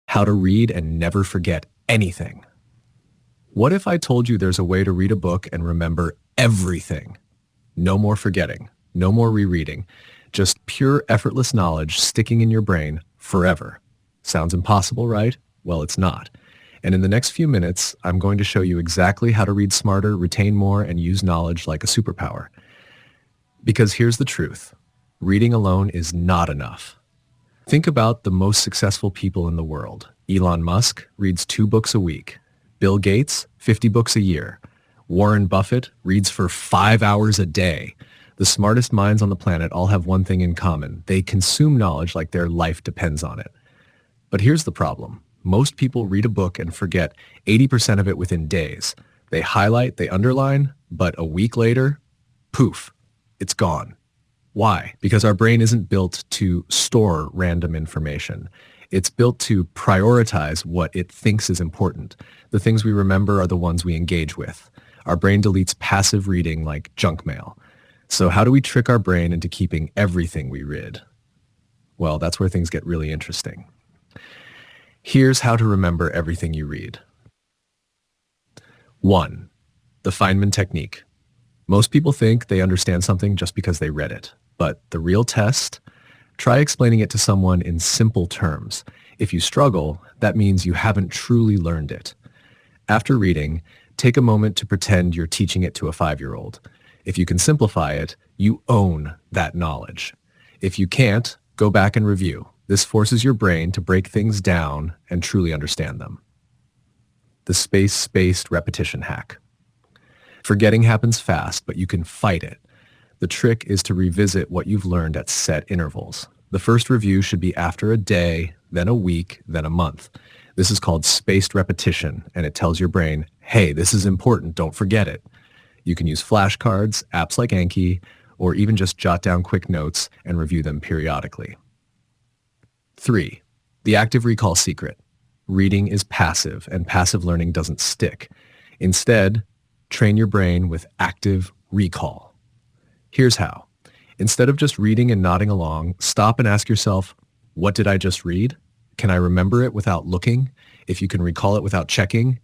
How to read and never forget anything. What if I told you there's a way to read a book and remember everything? No more forgetting, no more rereading, just pure effortless knowledge sticking in your brain forever. Sounds impossible, right? Well, it's not. And in the next few minutes, I'm going to show you exactly how to read smarter, retain more, and use knowledge like a superpower. Because here's the truth. Reading alone is not enough. Think about the most successful people in the world. Elon Musk reads 2 books a week. Bill Gates, 50 books a year. Warren Buffett reads for 5 hours a day. The smartest minds on the planet all have one thing in common. They consume knowledge like their life depends on it. But here's the problem. Most people read a book and forget 80% of it within days. They highlight, they underline, but a week later, poof, it's gone. Why? Because our brain isn't built to store random information. It's built to prioritize what it thinks is important. The things we remember are the ones we engage with. Our brain deletes passive reading like junk mail. So how do we trick our brain into keeping everything we read? Well, that's where things get really interesting. Here's how to remember everything you read. 1. The Feynman technique. Most people think they understand something just because they read it. But the real test? Try explaining it to someone in simple terms. If you struggle, that means you haven't truly learned it. After reading, take a moment to pretend you're teaching it to a 5-year-old. If you can simplify it, you own that knowledge. If you can't, go back and review. This forces your brain to break things down and truly understand them. The space-spaced repetition hack. Forgetting happens fast, but you can fight it. The trick is to revisit what you've learned at set intervals. The first review should be after a day, then a week, then a month. This is called spaced repetition, and it tells your brain, hey, this is important, don't forget it. You can use flashcards, apps like Anki, or even just jot down quick notes and review them periodically. 3. The active recall secret. Reading is passive, and passive learning doesn't stick. Instead, train your brain with active recall. Here's how. Instead of just reading and nodding along, stop and ask yourself, what did I just read? Can I remember it without looking? If you can recall it without checking,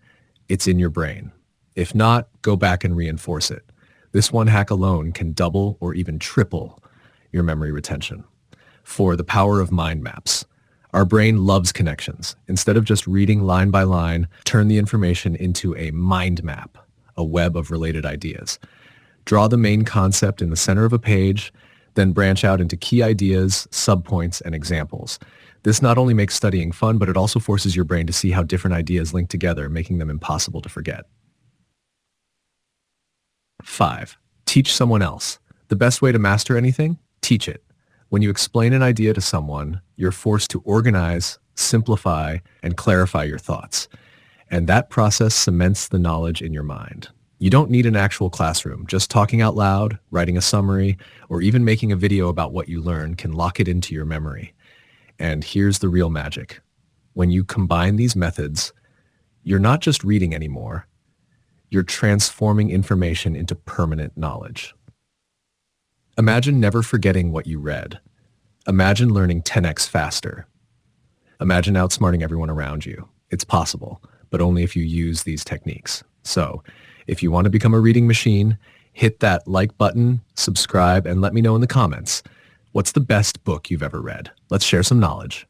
it's in your brain. If not, go back and reinforce it. This one hack alone can double or even triple your memory retention. 4. The power of mind maps. Our brain loves connections. Instead of just reading line by line, turn the information into a mind map, a web of related ideas. Draw the main concept in the center of a page, then branch out into key ideas, subpoints, and examples. This not only makes studying fun, but it also forces your brain to see how different ideas link together, making them impossible to forget. 5. Teach someone else. The best way to master anything? Teach it. When you explain an idea to someone, you're forced to organize, simplify, and clarify your thoughts. And that process cements the knowledge in your mind. You don't need an actual classroom. Just talking out loud, writing a summary, or even making a video about what you learn can lock it into your memory. And here's the real magic. When you combine these methods, you're not just reading anymore. You're transforming information into permanent knowledge. Imagine never forgetting what you read. Imagine learning 10x faster. Imagine outsmarting everyone around you. It's possible, but only if you use these techniques. So, if you want to become a reading machine, hit that like button, subscribe, and let me know in the comments. What's the best book you've ever read? Let's share some knowledge.